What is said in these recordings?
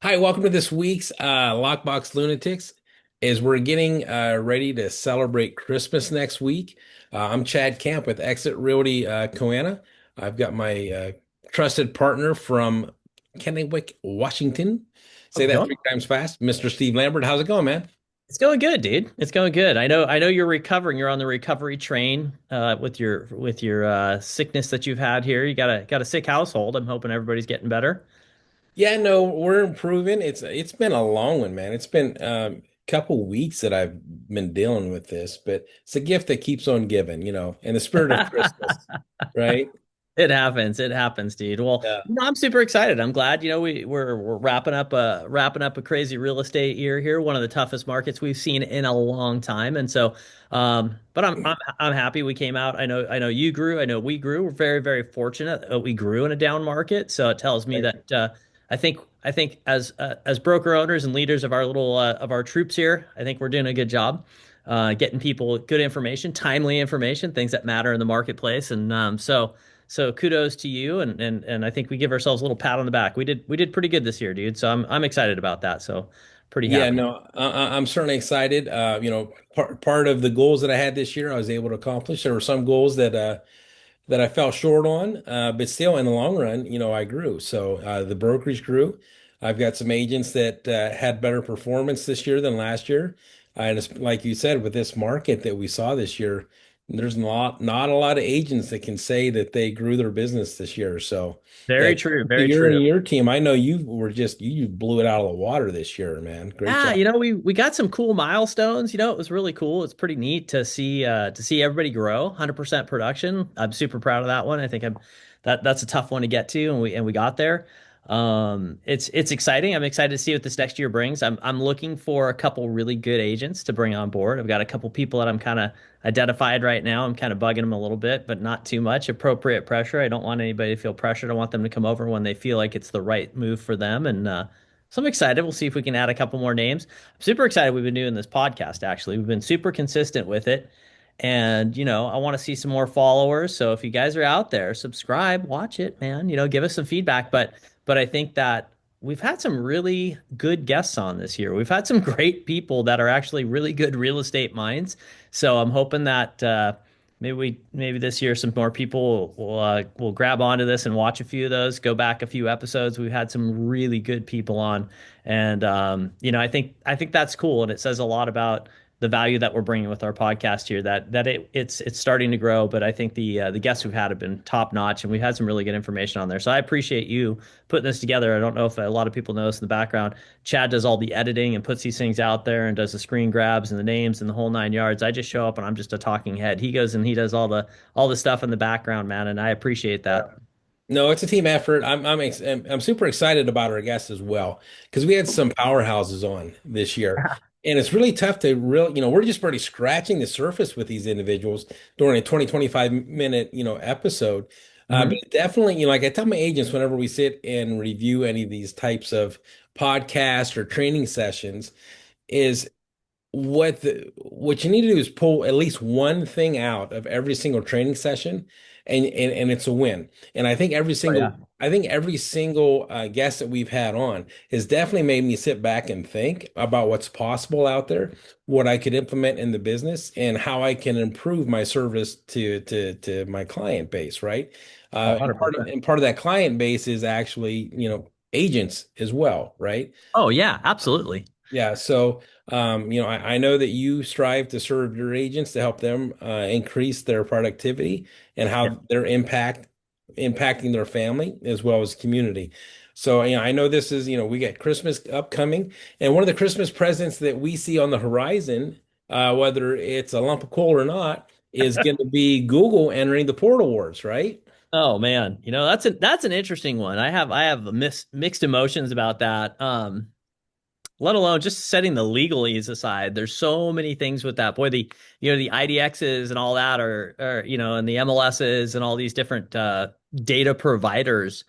Hi, welcome to this week's Lockbox Lunatics. As we're getting ready to celebrate Christmas next week, I'm Chad Kamp with Exit Realty Coannah. I've got my trusted partner from Kennewick, Washington. How's Say it that going? three times fast, Mr. Steve Lambert. How's it going, man? It's going good, dude. It's going good. I know you're recovering. You're on the recovery train with your sickness that you've had here. You got a sick household. I'm hoping everybody's getting better. Yeah, no, we're improving. It's been a long one, man. It's been a couple weeks that I've been dealing with this, but it's a gift that keeps on giving, in the spirit of Christmas, right? It happens. It happens, dude. Well, Yeah. I'm super excited. I'm glad. We're wrapping up a crazy real estate year here, one of the toughest markets we've seen in a long time. And so, but I'm happy we came out. I know you grew. I know we grew. We're very very fortunate that we grew in a down market. So it tells me Right. that I think as broker owners and leaders of our little of our troops here, I think we're doing a good job. Getting people good information, timely information, things that matter in the marketplace, and so kudos to you, and I think we give ourselves a little pat on the back. We did pretty good this year, dude. So I'm excited about that. So pretty Yeah, happy. no, I'm certainly excited. Part of the goals that I had this year, I was able to accomplish. There were some goals that I fell short on, but still, in the long run, I grew. So the brokerage grew. I've got some agents that had better performance this year than last year. And it's, like you said, with this market that we saw this year, there's not a lot of agents that can say that they grew their business this year. So, yeah, Very true. Very you're and true. your team. I know you blew it out of the water this year, man. Great Yeah, job. we got some cool milestones. It was really cool. It's pretty neat to see everybody grow. 100% production. I'm super proud of that one. I think that's a tough one to get to, and we got there. It's exciting. I'm excited to see what this next year brings. I'm looking for a couple really good agents to bring on board. I've got a couple people that I'm kind of identified right now. I'm kind of bugging them a little bit, but not too much. Appropriate pressure. I don't want anybody to feel pressured. I want them to come over when they feel like it's the right move for them, and so I'm excited. We'll see if we can add a couple more names. I'm super excited we've been doing this podcast, actually. We've been super consistent with it. And, I want to see some more followers. So if you guys are out there, subscribe, watch it, man. Give us some feedback. But I think that we've had some really good guests on this year. We've had some great people that are actually really good real estate minds. So I'm hoping that maybe this year some more people will grab onto this and watch a few of those, go back a few episodes. We've had some really good people on, and I think that's cool, and it says a lot about the value that we're bringing with our podcast here. That it's starting to grow, but I think the guests we've had have been top notch, and we've had some really good information on there. So I appreciate you putting this together. I don't know if a lot of people know this in the background. Chad does all the editing and puts these things out there and does the screen grabs and the names and the whole nine yards. I just show up and I'm just a talking head. He goes and he does all the stuff in the background, man, and I appreciate Yeah. that. No, it's a team effort. I'm super excited about our guests as well because we had some powerhouses on this year, and it's really tough to we're just barely scratching the surface with these individuals during a 20-25 minute episode. But Mhm. definitely, like I tell my agents whenever we sit and review any of these types of podcasts or training sessions, is what you need to do is pull at least one thing out of every single training session, and it's a win. And Oh yeah. I think every single guest that we've had on has definitely made me sit back and think about what's possible out there, what I could implement in the business, and how I can improve my service to my client base, right? Oh, And part of 100%. and part of that client base is actually, agents as well, right? Oh yeah, absolutely. Yeah, so I know that you strive to serve your agents to help them increase their productivity and Yeah. how their impacting their family as well as community. So, I know this is, we got Christmas upcoming, and one of the Christmas presents that we see on the horizon, whether it's a lump of coal or not, is going to be Google entering the Portal Wars, right? Oh man, that's an interesting one. I have mixed emotions about that. Let alone just setting the legalese aside. There's so many things with that. Boy, the IDXs and all that and the MLSs and all these different data providers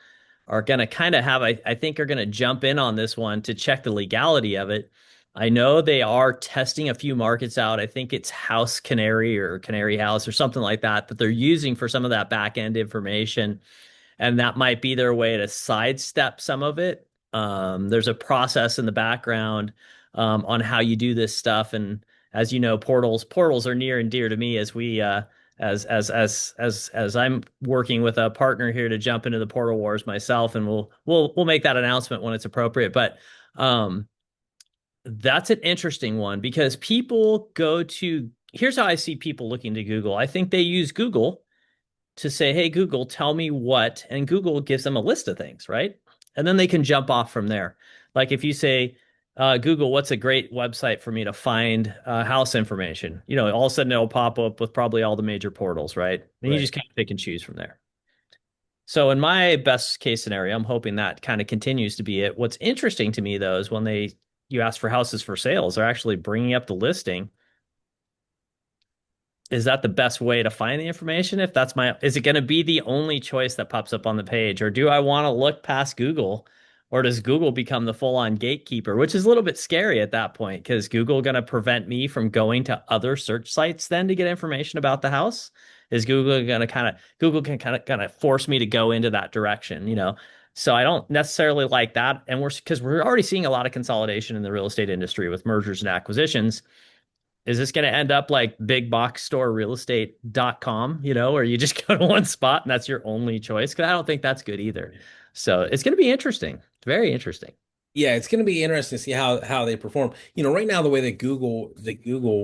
are going to kind of I think are going to jump in on this one to check the legality of it. I know they are testing a few markets out. I think it's House Canary or Canary House or something like that they're using for some of that back end information, and that might be their way to sidestep some of it. There's a process in the background on how you do this stuff, and as you know, portals are near and dear to me as we as I'm working with a partner here to jump into the portal wars myself, and we'll make that announcement when it's appropriate. But um, that's an interesting one because people go to here's how I see people looking to Google. I think they use Google to say, hey, Google, tell me what, and Google gives them a list of things, right? And then they can jump off from there. Like if you say, Google, what's a great website for me to find house information? All of a sudden it'll pop up with probably all the major portals, right? And you Right. just kind of pick and choose from there. So in my best case scenario, I'm hoping that kind of continues to be it. What's interesting to me though is when you ask for houses for sales, they're actually bringing up the listing. Is that the best way to find the information? Is it going to be the only choice that pops up on the page? Or do I want to look past Google? Or does Google become the full-on gatekeeper, which is a little bit scary at that point? Because Google going to prevent me from going to other search sites then to get information about the house? Is Google going to Google can kind of force me to go into that direction? So I don't necessarily like that. And because we're already seeing a lot of consolidation in the real estate industry with mergers and acquisitions. Is this going to end up like big box store realestate.com, where you just go to one spot and that's your only choice? Because I don't think that's good either. So it's going to be interesting. Very interesting. Yeah, it's going to be interesting to see how they perform. Right now the way that Google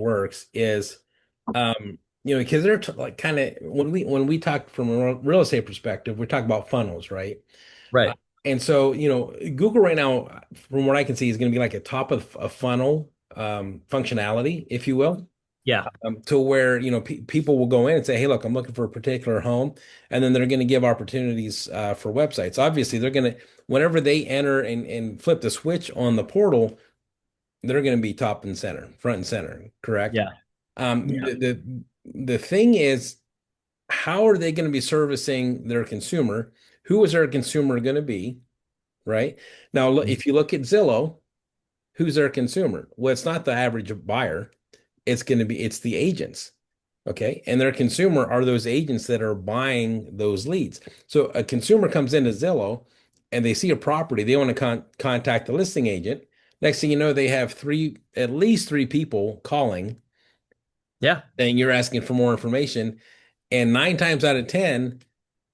works is, because they're like kind of when we talk from a real estate perspective, we talk about funnels, right? Uh, Right. and so, Google right now, from what I can see, is going to be like a top of a funnel functionality, if you will. Yeah. To where people will go in and say, "Hey, look, I'm looking for a particular home," and then they're going to give opportunities for websites. Obviously, they're going to whenever they enter and flip the switch on the portal, they're going to be top and center, front and center, correct? Yeah. Yeah. The thing is, how are they going to be servicing their consumer? Who is their consumer going to be, right? Now, if you look at Zillow, who's their consumer? Well, it's not the average buyer. It's the agents. Okay. And their consumer are those agents that are buying those leads. So a consumer comes into Zillow and they see a property, they want to contact the listing agent. Next thing you know, they have at least three people calling Yeah. saying you're asking for more information. And nine times out of 10,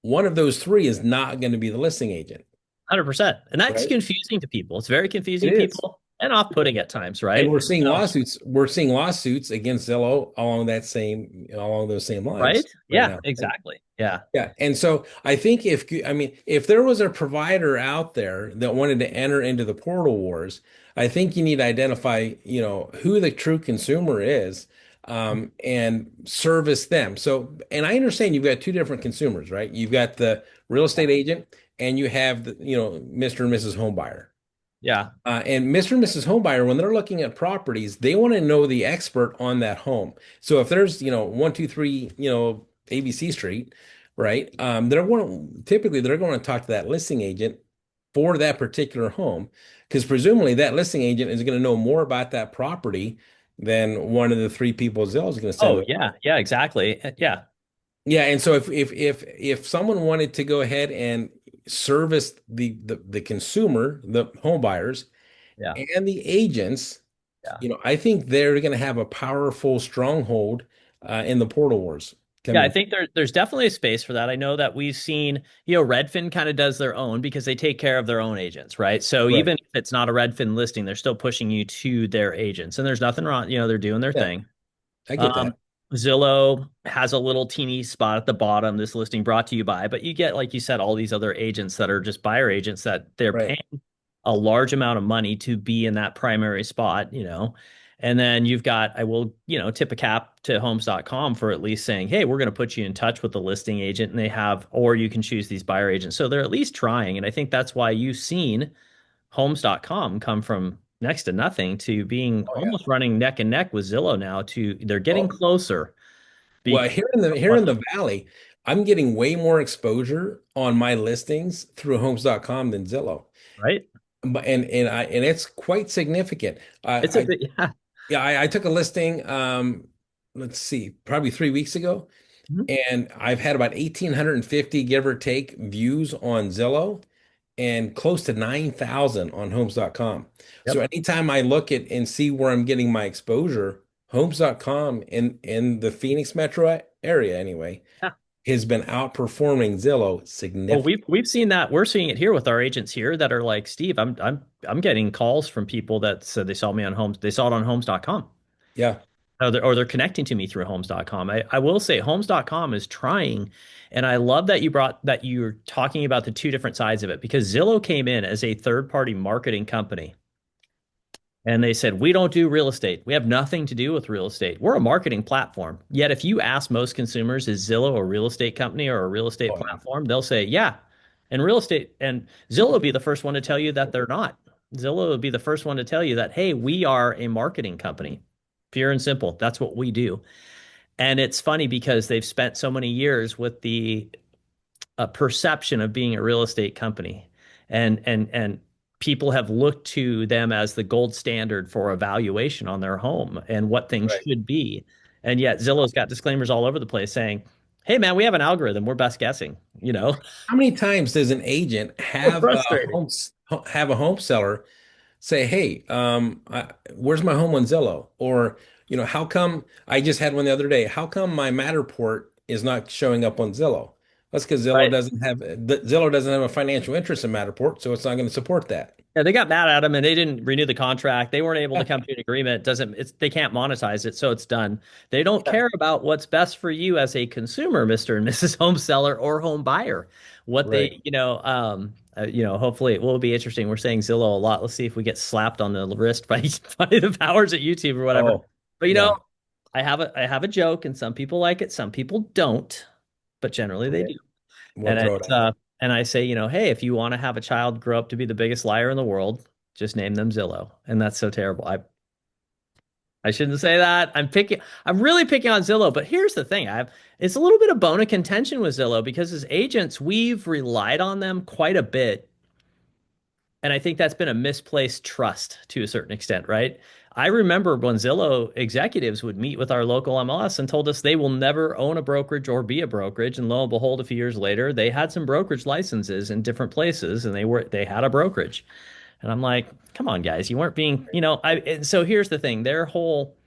one of those three is not going to be the listing agent, 100%. And that's right? confusing to people. It's very It confusing to is. people and off-putting at times, And right? we're seeing So, lawsuits. We're seeing lawsuits against Zillow along those same right? lines right Yeah, now. exactly. Yeah. Yeah. And so I think if there was a provider out there that wanted to enter into the portal wars, I think you need to identify, who the true consumer is, and service them. So, and I understand you've got two different consumers, right? You've got the real estate agent and you have the, Mr. and Mrs. Homebuyer. Yeah. And Mr. and Mrs. Homebuyer, when they're looking at properties, they want to know the expert on that home. So if there's, 123, ABC Street, right? They're going to talk to that listing agent for that particular home, because presumably that listing agent is going to know more about that property than one of the three people Zillow is going to send Oh, over. yeah. Yeah, exactly. Yeah. Yeah, and so if someone wanted to go ahead and service the consumer, the home buyers Yeah. and the agents, Yeah. I think they're going to have a powerful stronghold in the portal wars Yeah, I coming. think there's definitely a space for that. I know that we've seen, Redfin kind of does their own because they take care of their own agents, right? So Right. even if it's not a Redfin listing, they're still pushing you to their agents, and there's nothing wrong. They're doing their Yeah, thing. I get that. Um, Zillow has a little teeny spot at the bottom. This listing brought to you by, but you get, like you said, all these other agents that are just buyer agents that they're Right. paying a large amount of money to be in that primary spot. And then you've got, I will, tip a cap to homes.com for at least saying, hey, we're going to put you in touch with the listing agent and or you can choose these buyer agents. So they're at least trying. And I think that's why you've seen homes.com come from next to nothing to being Oh yeah. almost running neck and neck with Zillow now to they're getting Oh, closer well, because here in the valley, I'm getting way more exposure on my listings through homes.com than Zillow. right? And it's quite significant. It's a I bit, yeah. Yeah, I took a listing, let's see, probably 3 weeks ago, Mhm. and I've had about 1,850, give or take, views on Zillow. and close to 9,000 on homes.com. So Yep. anytime I look at and see where I'm getting my exposure, homes.com in the Phoenix metro area anyway Yeah. has been outperforming Zillow Well, significantly. we've seen that. We're seeing it here with our agents here that are like, Steve, I'm getting calls from people that said they saw me on homes, they saw it on homes.com. Yeah, Or they're connecting to me through homes.com. I will say homes.com is trying, and I love that you're talking about the two different sides of it because Zillow came in as a third-party marketing company. And they said, we don't do real estate. We have nothing to do with real estate. We're a marketing platform. Yet, if you ask most consumers, is Zillow a real estate company or a real estate oh yeah, platform? They'll say, yeah. And real estate, and Zillow will be the first one to tell you that they're not. Zillow will be the first one to tell you that, hey, we are a marketing company. Pure and simple. That's what we do. And it's funny because they've spent so many years with the a perception of being a real estate company and people have looked to them as the gold standard for evaluation on their home and what things right. should be. And yet Zillow's got disclaimers all over the place saying, "Hey man, we have an algorithm. We're best guessing." You know, How many times does an agent so have frustrating. a home seller say, "Hey, where's my home on Zillow?" Or, how come I just had one the other day? How come my Matterport is not showing up on Zillow? That's because Right. Zillow doesn't have a financial interest in Matterport, so it's not going to support that. Yeah, they got mad at him and they didn't renew the contract. They weren't able to Yeah, come to an agreement. They can't monetize it, so it's done. They don't yeah, care about what's best for you as a consumer, Mr. and Mrs. Home Seller or home buyer. What right. they, hopefully it will be interesting. We're saying Zillow a lot. Let's see if we get slapped on the wrist by, by the powers at YouTube or whatever. Oh, But yeah. I have a joke and some people like it, some people don't, but generally they Okay. do. We'll And throw it it's out there. and I say, hey, if you want to have a child grow up to be the biggest liar in the world, just name them Zillow. And that's so terrible. I shouldn't say that. I'm really picking on Zillow, but here's the thing. It's a little bit of bone of contention with Zillow because as agents, we've relied on them quite a bit. And I think that's been a misplaced trust to a certain extent, right? I remember when Zillow executives would meet with our local MLS and told us they will never own a brokerage or be a brokerage. And lo and behold, a few years later, they had some brokerage licenses in different places and they had a brokerage. And I'm like, come on, guys, you weren't being, and so here's the thing, their whole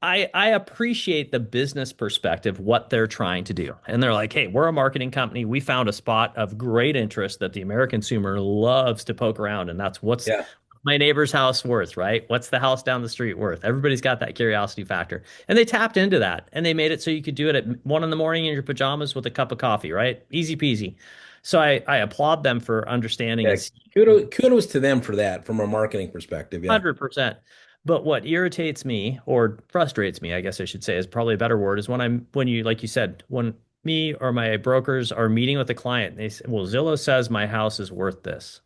I appreciate the business perspective, what they're trying to do. And they're like, hey, we're a marketing company. We found a spot of great interest that the American consumer loves to poke around. And that's what's Yeah, my neighbor's house worth, right? What's the house down the street worth? Everybody's got that curiosity factor. And they tapped into that and they made it so you could do it at 1 in the morning in your pajamas with a cup of coffee, right? Easy peasy. So I applaud them for understanding yeah. and Kudos to them for that from a marketing perspective. Yeah, 100%. But what irritates me or frustrates me, I guess I should say, is probably a better word, is when you, like you said, when me or my brokers are meeting with a client, they say, well, Zillow says my house is worth this.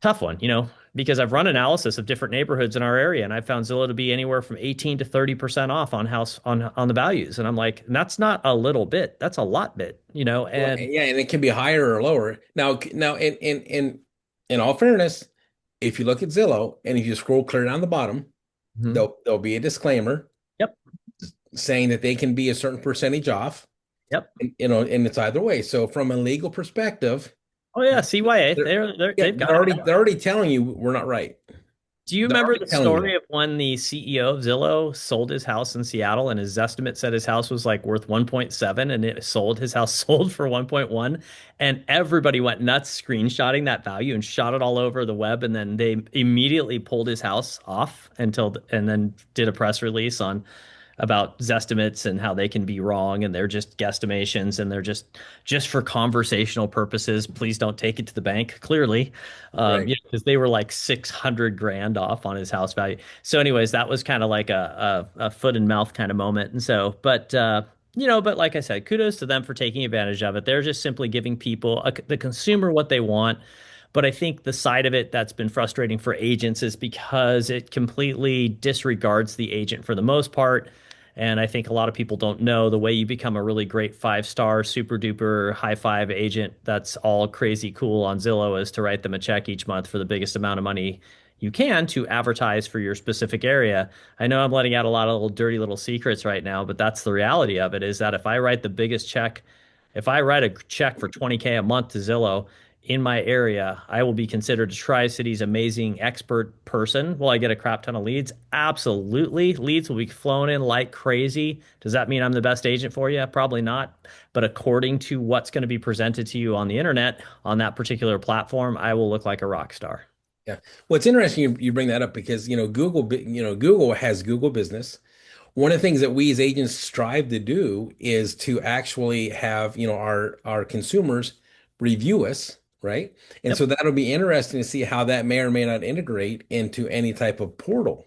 Tough one, because I've run analysis of different neighborhoods in our area and I found Zillow to be anywhere from 18 to 30% off on the values. And I'm like, that's not a little bit, that's a lot bit, well, and yeah, and it can be higher or lower. Now, in all fairness, if you look at Zillow and if you scroll clear down the bottom, Mhm. there'll be a disclaimer Yep, saying that they can be a certain percentage off, yep. and it's either way. So from a legal perspective, Oh yeah, CYA, they're yeah, they've got it. they're already telling you we're not right. Do you They're remember already the telling you story that. of when the CEO of Zillow sold his house in Seattle and his estimate said his house was like worth 1.7 and his house sold for 1.1 and everybody went nuts screenshotting that value and shot it all over the web and then they immediately pulled his house off and then did a press release on about Zestimates and how they can be wrong and they're just guesstimations and they're just for conversational purposes. Please don't take it to the bank. Clearly, Right. because they were like 600 grand off on his house value. So, anyways, that was kind of like a foot and mouth kind of moment. And so, but like I said, kudos to them for taking advantage of it. They're just simply giving people the consumer what they want. But I think the side of it that's been frustrating for agents is because it completely disregards the agent for the most part. And I think a lot of people don't know the way you become a really great 5-star, super duper high five agent that's all crazy cool on Zillow is to write them a check each month for the biggest amount of money you can to advertise for your specific area. I know I'm letting out a lot of little dirty little secrets right now, but that's the reality of it is that if I write the biggest check If I write a check for 20K a month to Zillow in my area, I will be considered a Tri-Cities amazing expert person. Will I get a crap ton of leads? Absolutely. Leads will be flown in like crazy. Does that mean I'm the best agent for you? Probably not. But according to what's going to be presented to you on the internet on that particular platform, I will look like a rock star. Yeah. Well, it's interesting you bring that up because, Google has Google Business. One of the things that we as agents strive to do is to actually have, our consumers review us, right? And so Yep. that'll be interesting to see how that may or may not integrate into any type of portal,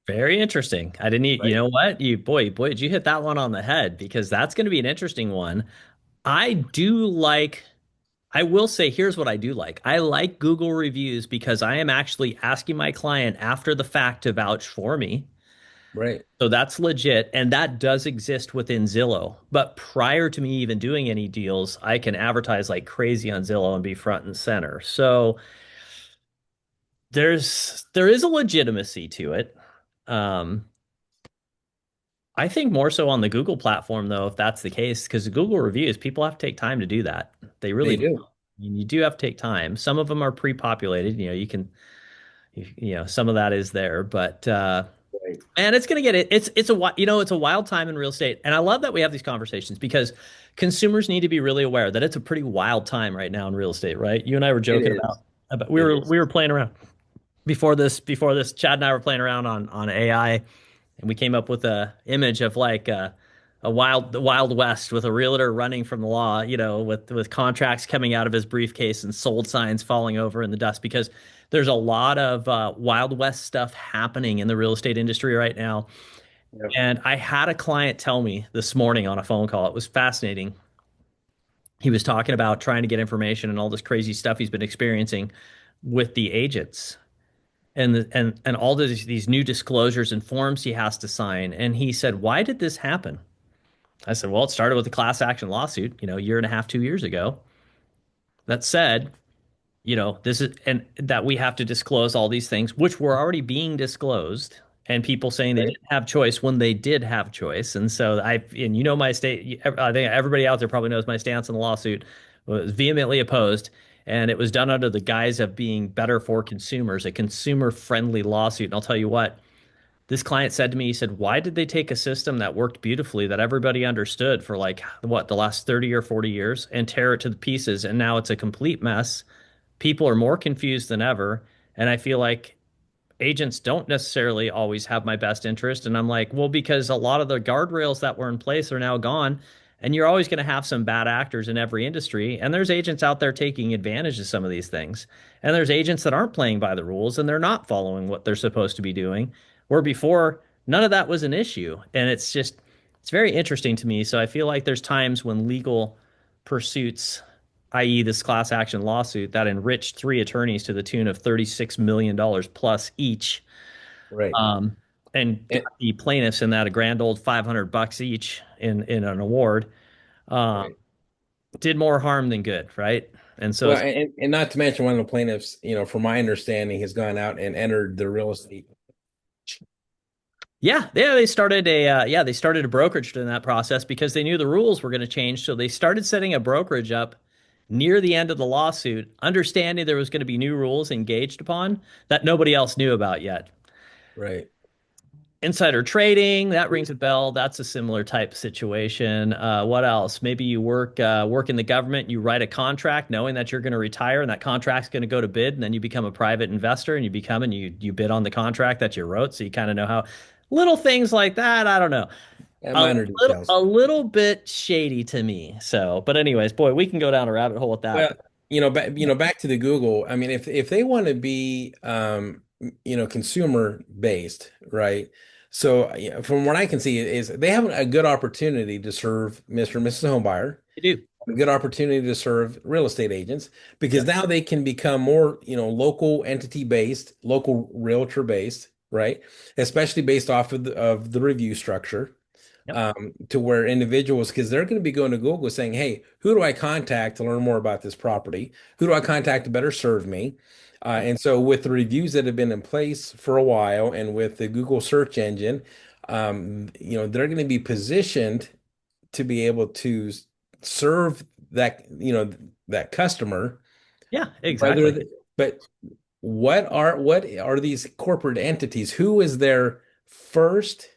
Very interesting. I didn't, you right? know what? Boy, did you hit that one on the head because that's going to be an interesting one. I do like, I will say, here's what I do like. I like Google reviews because I am actually asking my client after the fact to vouch for me. Right. So that's legit. And that does exist within Zillow. But prior to me even doing any deals, I can advertise like crazy on Zillow and be front and center. So there is a legitimacy to it. Um, I think more so on the Google platform, though, if that's the case, because Google reviews, people have to take time to do that. They really They do. do. I mean, you do have to take time. Some of them are pre-populated. Some of that is there, but Right. and it's gonna get it. It's a wild time in real estate, and I love that we have these conversations because consumers need to be really aware that it's a pretty wild time right now in real estate, right? You and I were It joking is. about It is. we were playing around before this. Chad and I were playing around on AI, and we came up with a image of like the Wild West with a realtor running from the law, with contracts coming out of his briefcase and sold signs falling over in the dust because there's a lot of Wild West stuff happening in the real estate industry right now. Yep. And I had a client tell me this morning on a phone call. It was fascinating. He was talking about trying to get information and all this crazy stuff he's been experiencing with the agents and all these new disclosures and forms he has to sign. And he said, "Why did this happen?" I said, "Well, it started with a class action lawsuit, a year and a half, 2 years ago. That said, this is and that we have to disclose all these things, which were already being disclosed, and people saying they Right. didn't have choice when they did have choice. And so and my state, I think everybody out there probably knows my stance on the lawsuit was vehemently opposed. And it was done under the guise of being better for consumers, a consumer friendly lawsuit. And I'll tell you what, this client said to me, he said, "Why did they take a system that worked beautifully, that everybody understood for like what, the last 30 or 40 years and tear it to the pieces? And now it's a complete mess. People are more confused than ever. And I feel like agents don't necessarily always have my best interest." And I'm like, well, because a lot of the guardrails that were in place are now gone. And you're always going to have some bad actors in every industry. And there's agents out there taking advantage of some of these things. And there's agents that aren't playing by the rules and they're not following what they're supposed to be doing. Where before, none of that was an issue. And it's very interesting to me. So I feel like there's times when legal pursuits, i.e., this class action lawsuit that enriched three attorneys to the tune of $36 million plus each, Right. um, and got And, the plaintiffs in that a grand old $500 each in an award, um, right. did more harm than good, right? And so Well, it's and not to mention one of the plaintiffs, from my understanding, has gone out and entered the real estate. yeah, they started a brokerage in that process because they knew the rules were going to change. So they started setting a brokerage up near the end of the lawsuit, understanding there was going to be new rules engaged upon that nobody else knew about yet. Right. Insider trading, that rings a bell. That's a similar type situation. What else? Maybe you work in the government, you write a contract knowing that you're going to retire and that contract's going to go to bid, and then you become a private investor and you bid on the contract that you wrote, so you kind of know how little things like that. I don't know. And A minor little details. a little bit shady to me. So, but anyways, boy, we can go down a rabbit hole with that. Well, back to the Google. I mean, if they want to be, consumer based, right? So, from what I can see, is they have a good opportunity to serve Mr. and Mrs. Homebuyer, They do. a good opportunity to serve real estate agents because Yep. now they can become more, local entity based, local realtor based, right? Especially based off of the review structure, Yep. to where individuals, because they're going to be going to Google saying, "Hey, who do I contact to learn more about this property? Who do I contact to better serve me?" Yep. And so, with the reviews that have been in place for a while, and with the Google search engine, they're going to be positioned to be able to serve that, that customer, Yeah, whether exactly. but what are these corporate entities? Who is their first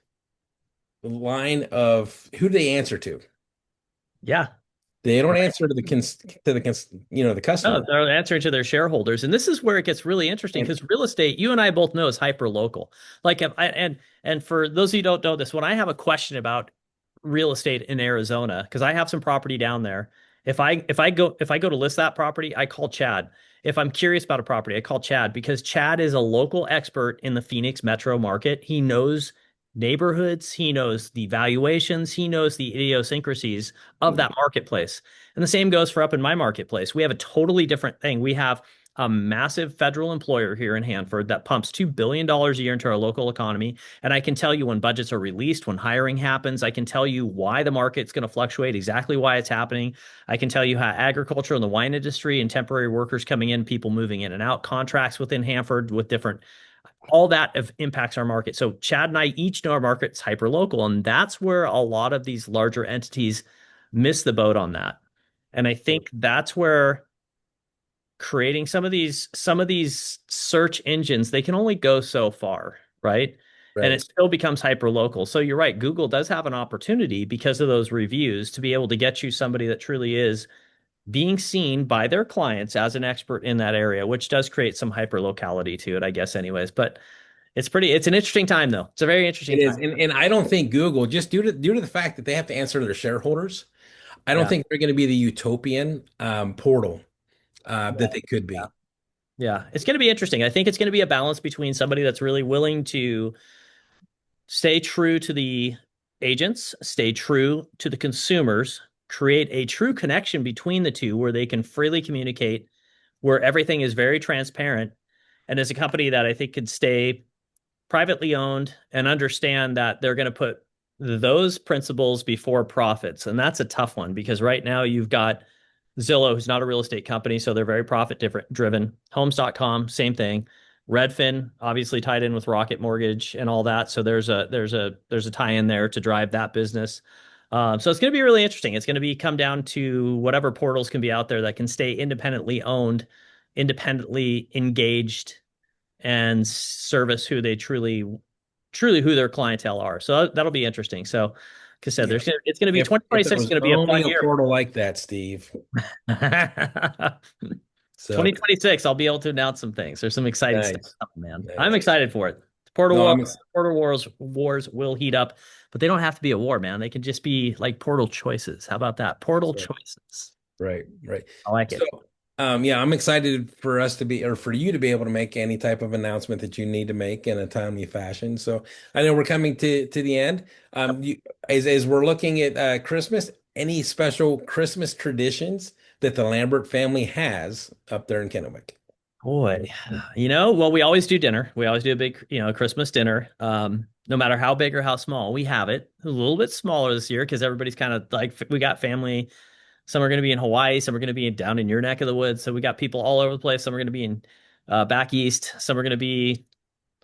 line of who do they answer to? Yeah. They don't Right. answer to the No, customer. they're answering to their shareholders. And this is where it gets really interesting And because real estate, you and I both know, is hyper local. Like if I and for those of you who don't know this, when I have a question about real estate in Arizona, because I have some property down there, if I go to list that property, I call Chad. If I'm curious about a property, I call Chad because Chad is a local expert in the Phoenix metro market. He knows neighborhoods, he knows the valuations, he knows the idiosyncrasies of that marketplace. And the same goes for up in my marketplace. We have a totally different thing. We have a massive federal employer here in Hanford that pumps $2 billion a year into our local economy. And I can tell you when budgets are released, when hiring happens, I can tell you why the market's going to fluctuate, exactly why it's happening. I can tell you how agriculture and the wine industry and temporary workers coming in, people moving in and out, contracts within Hanford with different, all that impacts our market. So Chad and I each know our market's hyper local. And that's where a lot of these larger entities miss the boat on that. And I think that's where creating some of these search engines, they can only go so far, right? And it right. still becomes hyper local. So you're right, Google does have an opportunity because of those reviews to be able to get you somebody that truly is being seen by their clients as an expert in that area, which does create some hyper locality to it, I guess, anyways. But it's an interesting time though. It's a very interesting It time. is, and I don't think Google, just due to the fact that they have to answer to their shareholders, I don't Yeah. think they're going to be the utopian portal Yeah. that they could Yeah. be. Yeah. It's going to be interesting. I think it's going to be a balance between somebody that's really willing to stay true to the agents, stay true to the consumers, create a true connection between the two where they can freely communicate, where everything is very transparent. And as a company that I think could stay privately owned and understand that they're going to put those principles before profits. And that's a tough one because right now you've got Zillow, who's not a real estate company, so they're very profit driven. Homes.com, same thing. Redfin, obviously tied in with Rocket Mortgage and all that. So there's a tie in there to drive that business. So it's going to be really interesting. It's going to be come down to whatever portals can be out there that can stay independently owned, independently engaged, and service who they truly who their clientele are. So that'll be interesting. So, like I said, Yeah. it's going to be If there 2026 is was going to be a only fun a year. portal like that, Steve. So 2026, I'll be able to announce some things. There's some exciting stuff nice, coming, man. I'm nice. excited for it. Portal No, War, I'm Portal Wars will heat up, but they don't have to be a war, man. They can just be like portal choices. How about that? Portal so, choices. right, right. I like So, it. yeah, I'm excited for us to be, or for you to be able to make any type of announcement that you need to make in a timely fashion. So, I know we're coming to the end. As we're looking at Christmas, any special Christmas traditions that the Lambert family has up there in Kennewick? Boy, well, we always do dinner. We always do a big, Christmas dinner. No matter how big or how small, we have it. A little bit smaller this year because everybody's kind of like we got family. Some are going to be in Hawaii. Some are going to be down in your neck of the woods. So we got people all over the place. Some are going to be in back east. Some are going to be,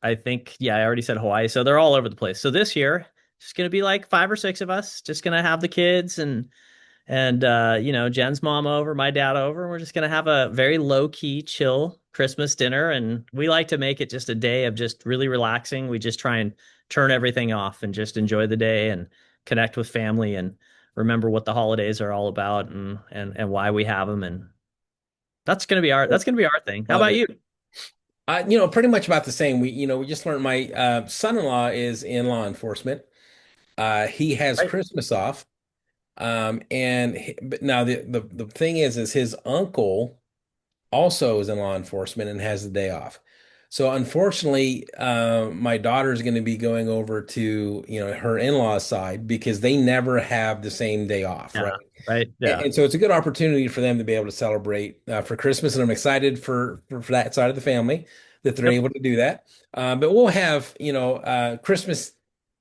I think, yeah, I already said Hawaii. So they're all over the place. So this year, just going to be like five or six of us. Just going to have the kids and Jen's mom over, my dad over, and we're just gonna have a very low key, chill Christmas dinner. And we like to make it just a day of just really relaxing. We just try and turn everything off and just enjoy the day and connect with family and remember what the holidays are all about and why we have them. And that's gonna be our thing. How Love about it. you? Pretty much about the same. We just learned my son-in-law is in law enforcement. He has Right. Christmas off. But now the thing is his uncle also is in law enforcement and has the day off. So unfortunately, my daughter is going to be going over to, her in-law side because they never have the same day off, right? Yeah. Right. And, Yeah. and so it's a good opportunity for them to be able to celebrate for Christmas, and I'm excited for that side of the family that they're Yep. able to do that. But we'll have, Christmas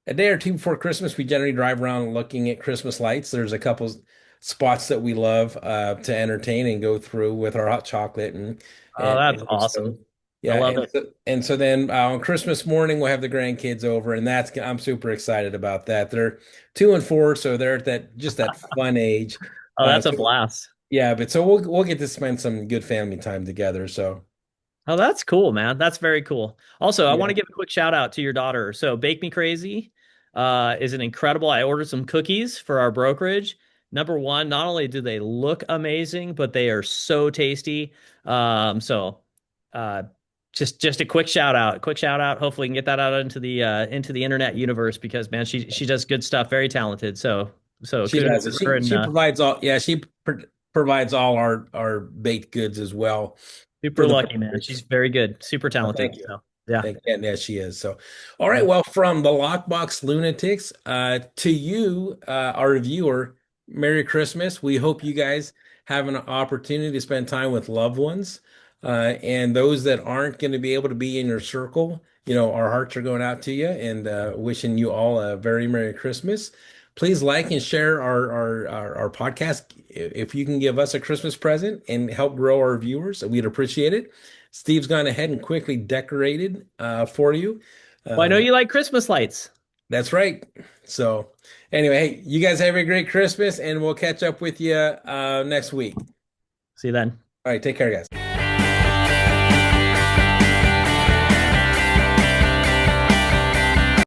a day or two before Christmas. We generally drive around looking at Christmas lights. There's a couple spots that we love to entertain and go through with our hot chocolate and Oh, and, that's and so awesome. I yeah, love and it. so and so then on Christmas morning we'll have the grandkids over, and I'm super excited about that. They're 2 and 4, so they're at that fun age. Oh, that's a So blast. yeah, but so we'll get to spend some good family time together. So Oh, that's cool, man. That's very cool. Also, I want yeah, to give a quick shout out to your daughter. So, Bake Me Crazy is an incredible. I ordered some cookies for our brokerage. Number one, not only do they look amazing, but they are so tasty. So uh just a quick shout out. Quick shout out. Hopefully we can get that out into the internet universe because man, she does good stuff, very talented. So she kudos does it. to her and She provides all. Yeah, provides all our baked goods as well for super the lucky, man. brokerage. She's very good, super Oh, talented. thank you. So yeah. Thank you. Yeah, she is. So, all right. Yeah. Well, from the Lockbox Lunatics to you, our viewer, Merry Christmas. We hope you guys have an opportunity to spend time with loved ones. And those that aren't going to be able to be in your circle, our hearts are going out to you and wishing you all a very Merry Christmas. Please like and share our podcast. If you can give us a Christmas present and help grow our viewers, we'd appreciate it. Steve's gone ahead and quickly decorated for you. Well, I know Um, you like Christmas lights. that's right. So, anyway, hey, you guys have a great Christmas, and we'll catch up with you next week. See you then. All right, take care, guys.